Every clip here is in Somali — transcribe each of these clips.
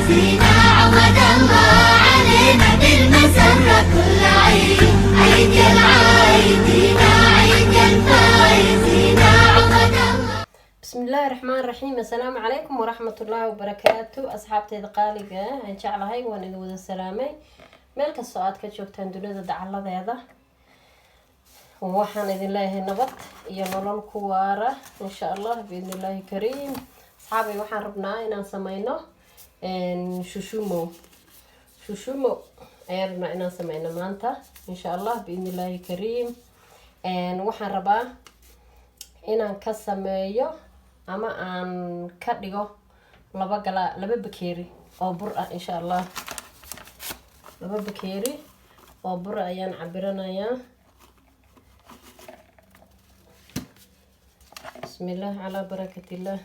فينا عود الله علينا بالمسرة كل عيد عيد يا العايدين عيد يا الفايزين عود الله. بسم الله الرحمن الرحيم. السلام عليكم ورحمة الله وبركاته. أصحابتي قالقة إن شاء الله هاي وأنا ذو السلامة مالك السؤال كشوفتان دنيا دعالة هذا ووحنا إذن الله نبط ينورن كوارة إن شاء الله بإذن الله كريم. أصحابي وحنا ربنا إن سمينا شوشومو أيرنا إن سمينا مانتا إن شاء الله بإذن الله كريم. وحنا ربا إن كسميو أما أن كديو لبا بكيري أو برا إن شاء الله لبا بكيري أو برا أيان عبرنا يا بسم الله على بركة الله.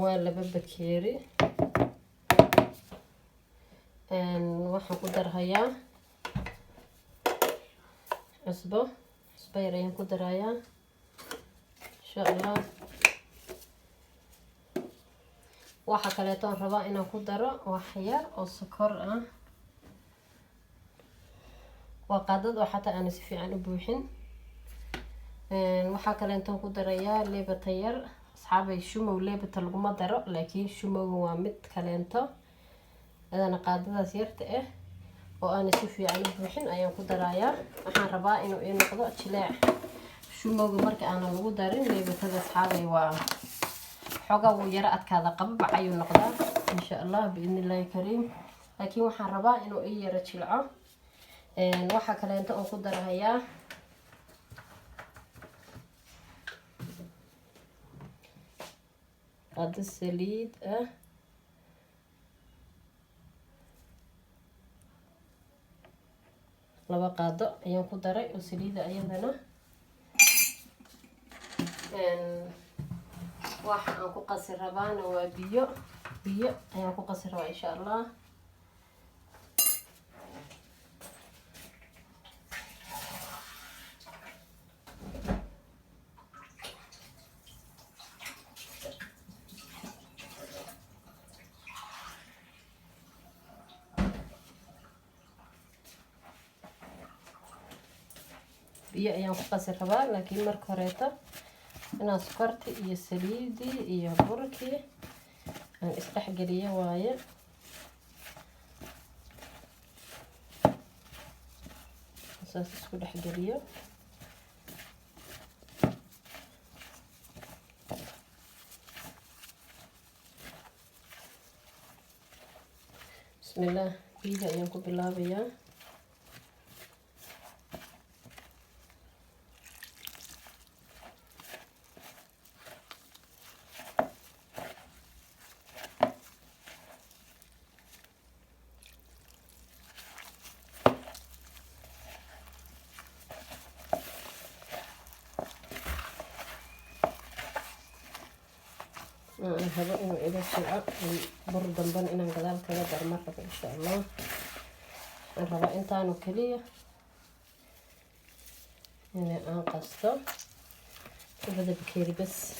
waa laba bakeeri waxaan ku darhayaa cusbo yar ayaan ku darayaa insha Allah. waxa kaleeto aan rabaa inaan ku daro wax yar oo sokor ah waa qaadad oo xataa aan si fiican u buuxin. waxa kaleeto ku darayaa leebata yar أصحابي شومو ليبت المدرة لكن شومو وامد كلامته هذا نقادة سيرته وأنا سوفي على بروحين أيام كدرايا أحنا ربا إنه إيه نقضاء تلاع شومو مرك أنا الودارين ليبت هذا أصحابي وحاجة ويرأت كذا قبل عيون نقضاء إن شاء الله بإذن الله الكريم. لكن وحنا ربا إنه إيه يرتشلعه وحا كلامته أو كدرايا هذا السليد لبا قادو ayaan ku daray oo saliida ayadana waxa aan ku qasi rabaana waa biyo ayaan ku qasi rabaa insha Allah. biyo ayaan ku qasi rabaa laakiin marka horeeto inaan sokorti iyo saliidi iyo burkii aan isdhex geliyo waaye. saas isku dhex geliyo bismillah. biyo ayaan ku bilaabayaa هذا إنه إذا سرعة برد دنبان إنه قدال كذا در مرة إن شاء الله. الربع إنتانو كلية يعني أنقصته وبدأ بكيري بس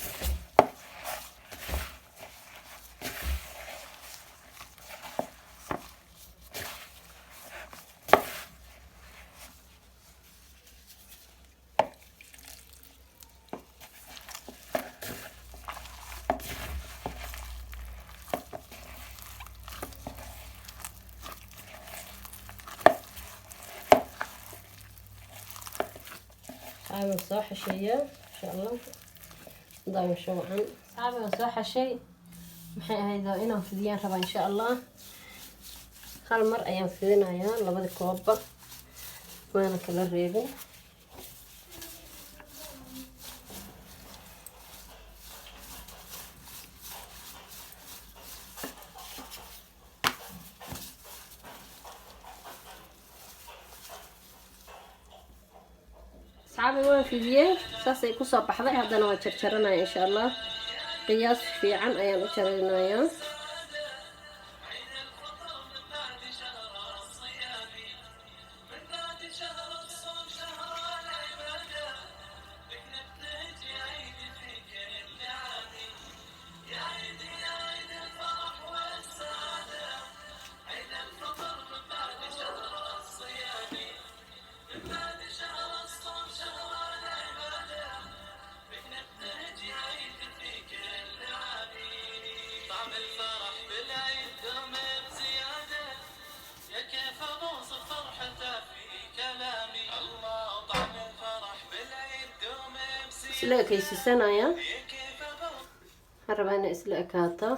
صعب صح شيء إن شاء الله ضايم شو عن صعب صح شيء محي هيدا إنا فديان ربا إن شاء الله. هالمرة أيام فدينا يا لبدي كوبا ما أنا كلا ريبي صعب وين في بيه ساسي كوسا بحضي هذا نوع تشرشرنا إن شاء الله. qiyaas fiican ayaan u jaraynayaa. isla ekaysiisanaya, waxaan rabaa inay isla ekaato.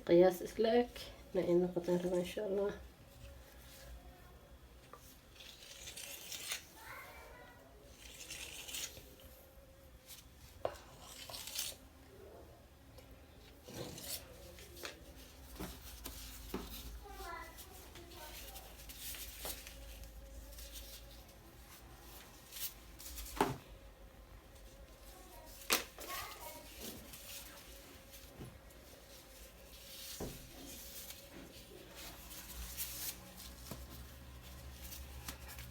qiyaas isla eg inay noqotaan rabaa insha allah.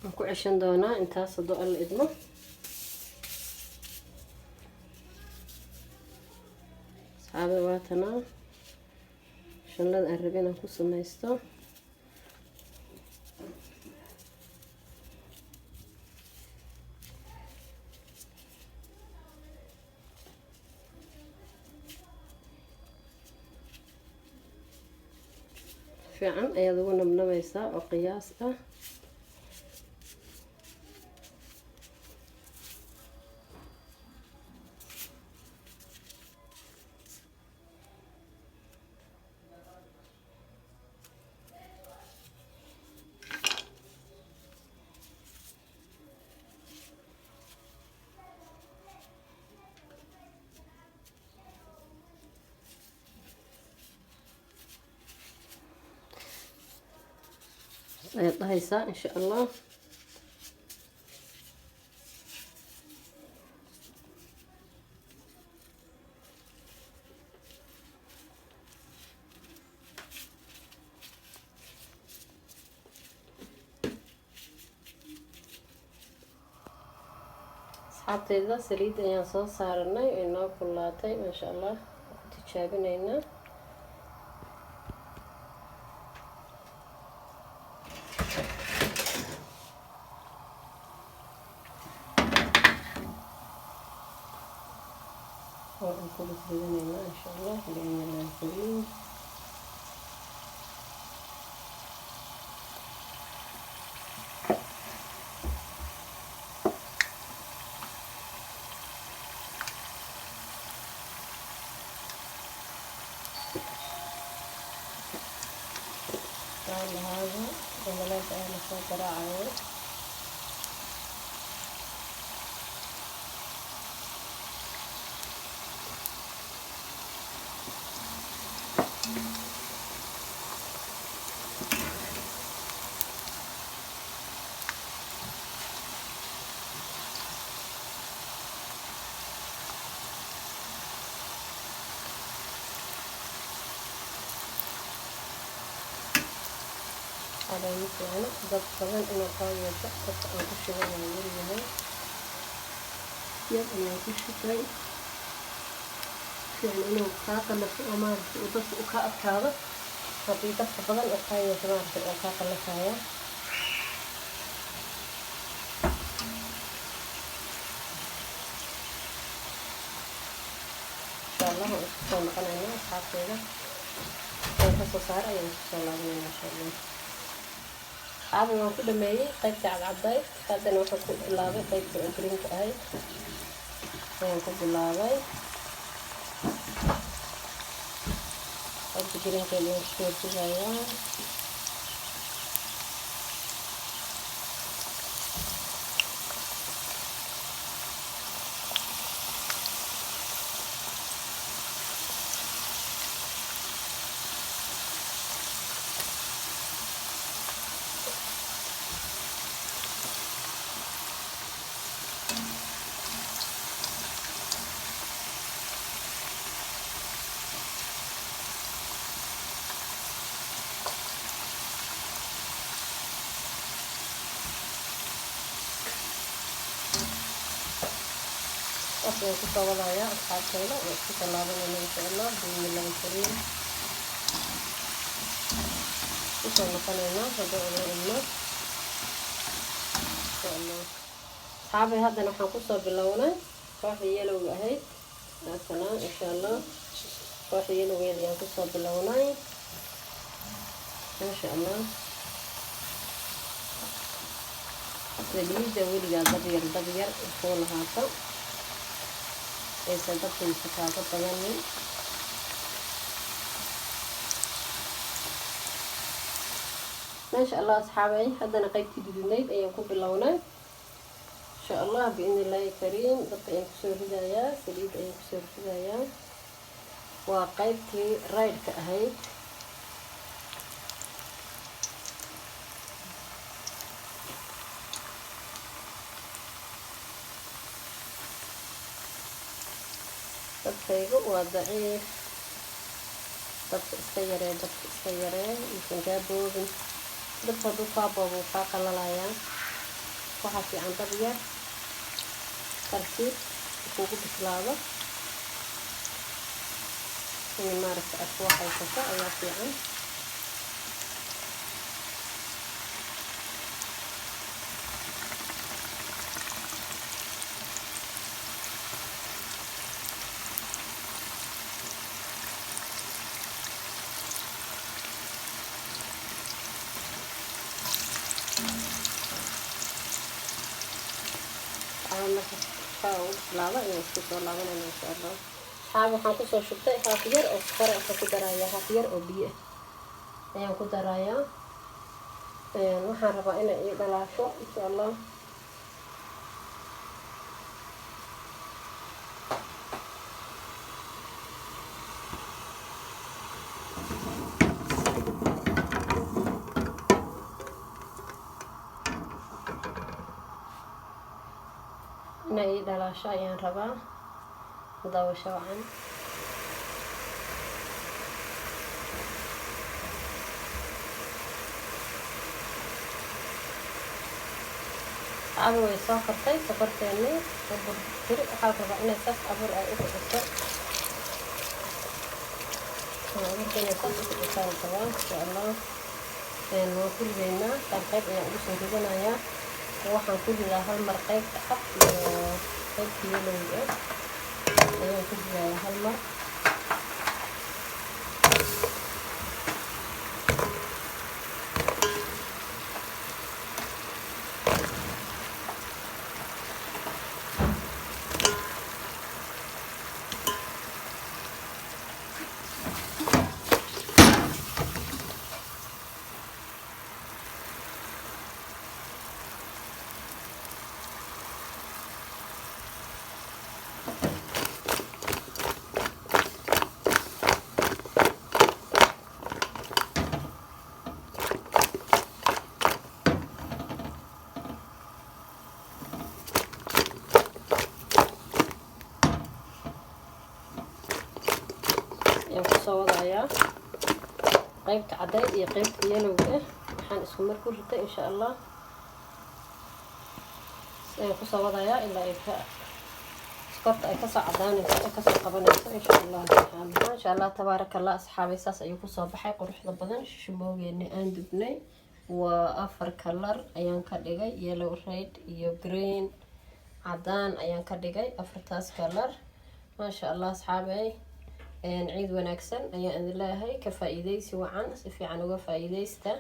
waan ku ceshan doonaa intaas hadduu alla idmo. asxaabe waatanaa shanlada aan rabin aan ku samaysto. fiican ayaad ugu nabnabaysaa oo qiyaas ah. ayaad dhahaysaa insha allah. asxaabteyda saliid ayaan soo saaranay, inoo kulaatay maasha allah. ku tijaabinaynaa. waan ku ridanaynaa insha allah. bismillaahi هذا الولاد أنا صوت راعي. هذا مثلا ضبط طبعا أنا قاوية ضبط أنا كل شيء أنا أقول يب أنا كل شيء يعني أنا خاطر لك أمار وبس وكأب كذا خطيطة طبعا أقاية تمام خاطر لك هاي إن شاء الله وإخوان قنانا أصحاب كذا ويحصل صار أي إن شاء الله ما شاء الله. عاد ما كل ما يجي قيد على العباية هذا نوع كل اللعبة قيد الأمرين كأي كل اللعبة الأمرين كلهم شوي جاية أصلاً كنت وضعها أصحاب كيلا وكنت لابنا إن شاء الله بإذن الله الكريم. كنت مثلاً هذا إنه إن شاء الله أصحابي هذا نحن قصة باللونة واحد يلو أهيد مثلاً إن شاء الله واحد يلو يلي قصة باللونة ما شاء الله. سليدة وليا دبير فول هاتا aysan dabkiisa kaaga badanin. maasha allah asxaabay haddana qaybtii dudunayd ayaan ku bilownay insha allah biidni illaahi kariim. dabka ayaan kusoo ridayaa, saliid ayaan kusoo ridayaa. waa qaybtii raydhka ahayd. dabkaygu waa daciif. dabka iska yaree isan kaa boobin. dabka hadduu kaa boobo wuu kaa qalalayaa. waxaa fiican dab yar tartiib kugu bislaado in maaragta aad ku waxaysato ayaa fiican. laba inaan isku soo laabanayno insha allah. waxaan kusoo shubtay haaf yar oo sokor ah ku darayaa, haaf yar oo biyo ah ayaan ku darayaa. waxaan rabaa inay ii dhalaasho insha allah. inay ii dhalaasho ayaan rabaa. daawasho wacan. way soo kartay sokorteennii tiri. waxaa rabaa inay saas abur ay u kiciso. insha allah waan ku ridaynaa. qayb ayaan ugu soo ridanayaa. waxaan ku ridaa hal mar qaybta cad iyo qaybta yelowga ayaan ku ridayaa hal mar. kusoo wadayaa qaybta cadayd iyo qaybta yelowga ah. waxaan isku mar ku ritay insha allah. ayaan kusoo wadayaa ilaa ay sokorta ay kasoo cadaanayso ay kasoo qabanayso insha allah. maasha allah tabaaraka allah asxaabay saas ayuu kusoo baxay quruxda badan. shumoogeeni aan dubnay waa 4 kalar ayaan ka dhigay, yellow, red iyo green, cadaan ayaan ka dhigay 4taas kalar. maasha allah asxaabay ciid wanaagsan ayaan idin leeyahay. ka faa'iideysi wacan, si fiican uga faa'iideysta.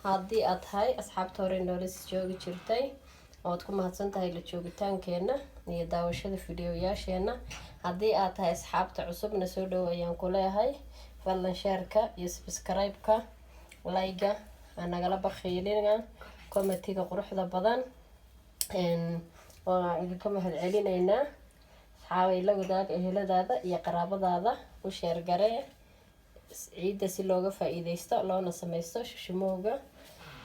haddii aad tahay asxaabta hore noola joogi jirtay ood ku mahadsan tahay la joogitaankeena iyo daawashada fiidiyoyaasheena. haddii aad tahay asxaabta cusubna soo dhow ayaan ku leeyahay. fadlan sheerka iyo subscribe-ka, like-ga nagala bakhiilina, commentiga quruxda badan waa idinka mahadcelinaynaa. asxaabay la wadaag eheladaada iyo qaraabadaada u sheer garee ciidda si looga faa'iideysto loona samaysto shumooga.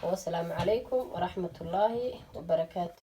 wassalaamu calaykum waraxmatullaahi wabarakaatu.